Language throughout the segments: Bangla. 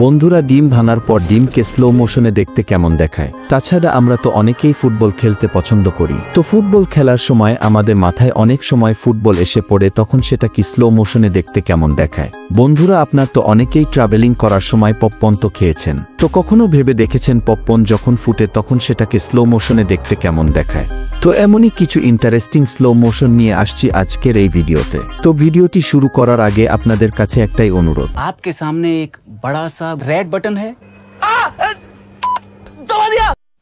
বন্ধুরা, ডিম ভাঙার পর ডিমকে স্লো মোশনে দেখতে কেমন দেখায়? তাছাড়া আমরা তো অনেকেই ফুটবল খেলতে পছন্দ করি। তো ফুটবল খেলার সময় আমাদের মাথায় অনেক সময় ফুটবল এসে পড়ে, তখন সেটা কি স্লো মোশনে দেখতে কেমন দেখায়? বন্ধুরা, আপনার তো অনেকেই ট্রাভেলিং করার সময় পপকর্ন তো খেয়েছেন। তো কখনো ভেবে দেখেছেন পপকর্ন যখন ফুটে তখন সেটাকে স্লো মোশনে দেখতে কেমন দেখায়? তো এমনই কিছু ইন্টারেস্টিং স্লো মোশন নিয়ে আসছি আজকের এই ভিডিওতে। তো ভিডিওটি শুরু করার আগে আপনাদের কাছে একটাই অনুরোধ, आपके सामने एक बड़ा सा रेड बटन है।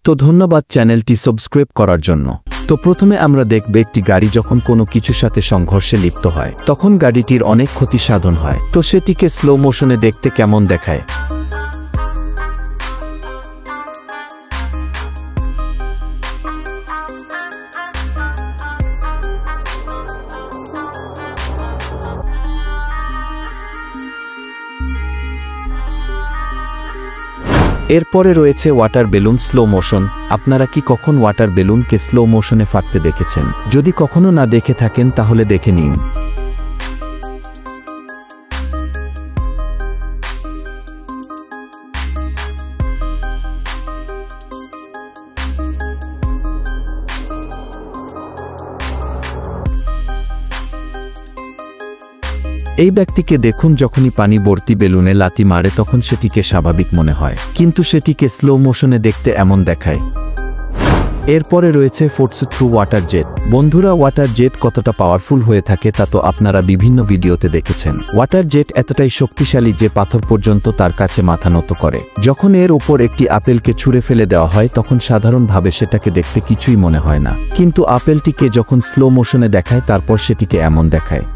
তো ধন্যবাদ চ্যানেলটি সাবস্ক্রাইব করার জন্য। তো প্রথমে আমরা দেখব একটি গাড়ি যখন কোনো কিছুর সাথে সংঘর্ষে লিপ্ত হয় তখন গাড়িটির অনেক ক্ষতি সাধন হয়। তো সেটিকে স্লো মোশনে দেখতে কেমন দেখায়? এরপরে রয়েছে ওয়াটার বেলুন স্লো মোশন। আপনারা কি কখন ওয়াটার বেলুনকে স্লো মোশনে ফাটতে দেখেছেন? যদি কখনো না দেখে থাকেন তাহলে দেখে নিন। এই ব্যক্তিকে দেখুন, যখনই পানি ভর্তি বেলুনে লাথি মারে তখন সেটিকে স্বাভাবিক মনে হয়, কিন্তু সেটিকে স্লো মোশনে দেখতে এমন দেখায়। এরপরে রয়েছে ফোর্স থ্রু ওয়াটার জেট। বন্ধুরা, ওয়াটার জেট কতটা পাওয়ারফুল হয়ে থাকে তা তো আপনারা বিভিন্ন ভিডিওতে দেখেছেন। ওয়াটার জেট এতটাই শক্তিশালী যে পাথর পর্যন্ত তার কাছে মাথা নত করে। যখন এর উপর একটি আপেলকে ছুঁড়ে ফেলে দেওয়া হয় তখন সাধারণভাবে সেটাকে দেখতে কিছুই মনে হয় না, কিন্তু আপেলটিকে যখন স্লো মোশনে দেখায় তারপর সেটিকে এমন দেখায়।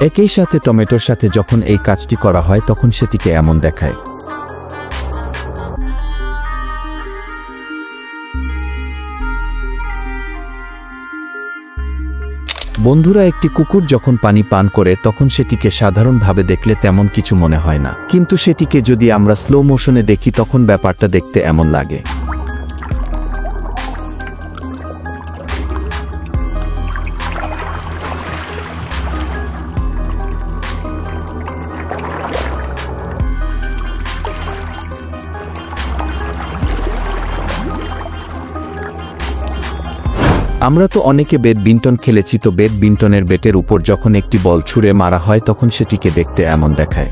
একই সাথে টমেটোর সাথে যখন এই কাজটি করা হয় তখন সেটিকে এমন দেখায়। বন্ধুরা, একটি কুকুর যখন পানি পান করে তখন সেটিকে সাধারণভাবে দেখলে তেমন কিছু মনে হয় না, কিন্তু সেটিকে যদি আমরা স্লো মোশনে দেখি তখন ব্যাপারটা দেখতে এমন লাগে। আমরা তো অনেকে ব্যাডমিন্টন খেলেছি। তো ব্যাডমিন্টনের ব্যাটের উপর যখন একটি বল ছুঁড়ে মারা হয় তখন সেটিকে দেখতে এমন দেখায়।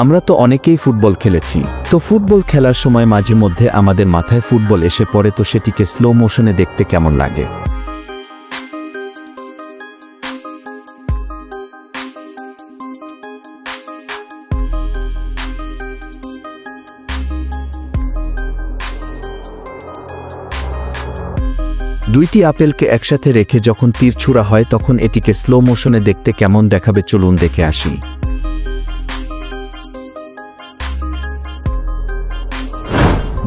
আমরা তো অনেকেই ফুটবল খেলেছি। তো ফুটবল খেলার সময় মাঝে মধ্যে আমাদের মাথায় ফুটবল এসে পড়ে, তো সেটিকে স্লো মোশনে দেখতে কেমন লাগে? দুইটি আপেলকে একসাথে রেখে যখন তীর ছুঁড়া হয় তখন এটিকে স্লো মোশনে দেখতে কেমন দেখাবে চলুন দেখে আসি।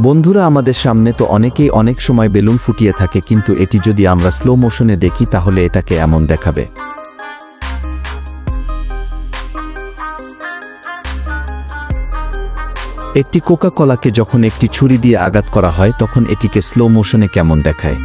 বন্ধুরা, আমাদের সামনে তো অনেকেই অনেক সময় বেলুন ফুটিয়ে থাকে, কিন্তু এটি যদি আমরা স্লো মোশনে দেখি তাহলে এটাকে এমন দেখাবে। একটি কোকা কোলাকে যখন একটি ছুরি দিয়ে আঘাত করা হয় তখন এটিকে স্লো মোশনে কেমন দেখায়?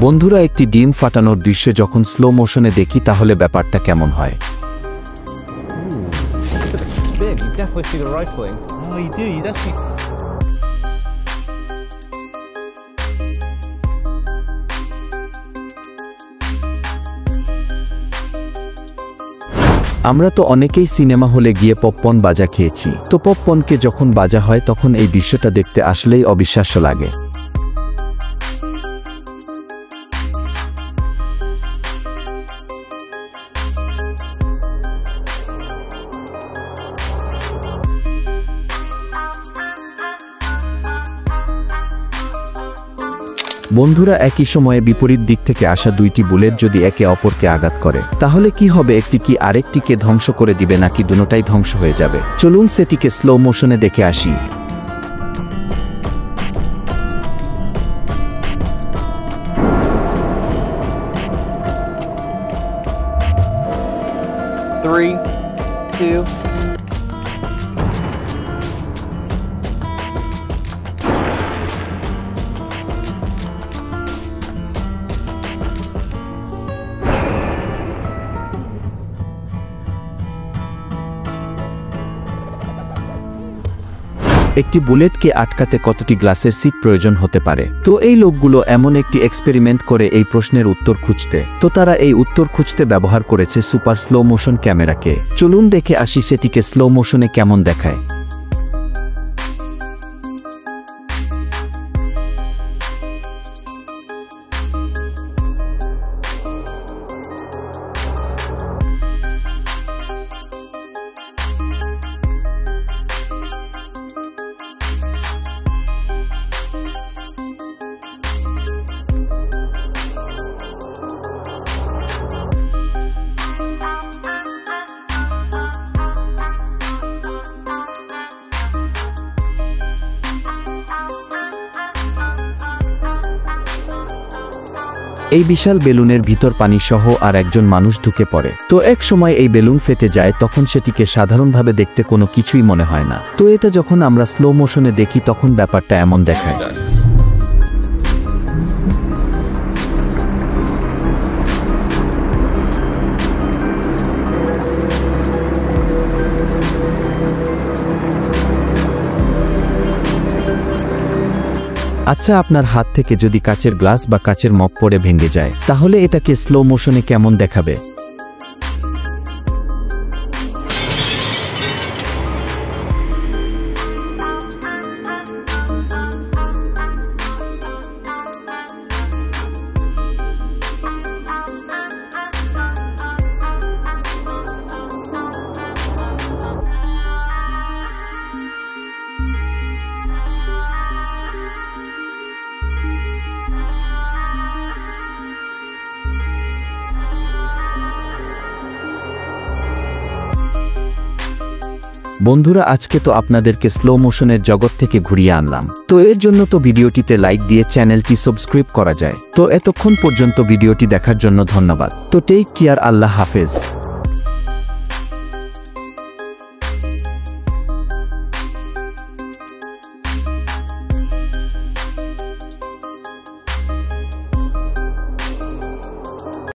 বন্ধুরা, একটি ডিম ফাটানোর দৃশ্য যখন স্লো মোশনে দেখি তাহলে ব্যাপারটা কেমন হয়? আমরা তো অনেকেই সিনেমা হলে গিয়ে পপকর্ন বাজা খেয়েছি। তো পপকর্নকে যখন বাজা হয় তখন এই দৃশ্যটা দেখতে আসলেই অবিশ্বাস্য লাগে। বন্ধুরা, একই সময়ে বিপরীত দিক থেকে আসা দুইটি বুলেট যদি একে অপরকে আঘাত করে তাহলে কি হবে? একটি কি আরেকটিকে ধ্বংস করে দিবে নাকি দুটোটাই ধ্বংস হয়ে যাবে? চলুন সেটিকে স্লো মোশনে দেখে আসি। 3, 2. একটি বুলেটকে আটকাতে কতটি গ্লাসের সিট প্রয়োজন হতে পারে? তো এই লোকগুলো এমন একটি এক্সপেরিমেন্ট করে এই প্রশ্নের উত্তর খুঁজতে, তো তারা এই উত্তর খুঁজতে ব্যবহার করেছে সুপার স্লো মোশন ক্যামেরাকে। চলুন দেখে আসি সেটিকে স্লো মোশনে কেমন দেখায়। এই বিশাল বেলুনের ভিতর পানি সহ আর একজন মানুষ ঢুকে পড়ে। তো এক সময় এই বেলুন ফেটে যায়, তখন সেটিকে সাধারণভাবে দেখতে কোনো কিছুই মনে হয় না। তো এটা যখন আমরা স্লো মোশনে দেখি তখন ব্যাপারটা এমন দেখায়। আচ্ছা, আপনার হাত থেকে যদি কাচের গ্লাস বা কাচের মগ পড়ে ভেঙে যায়, তাহলে এটাকে স্লো মোশনে কেমন দেখাবে? বন্ধুরা, আজকে তো আপনাদেরকে স্লো মোশনের জগৎ থেকে ঘুরিয়ে আনলাম। তো এর জন্য তো ভিডিওটিতে লাইক দিয়ে চ্যানেলটি সাবস্ক্রাইব করা যায়। তো এতক্ষণ পর্যন্ত ভিডিওটি দেখার জন্য ধন্যবাদ। তো টেক কেয়ার, আল্লাহ হাফেজ।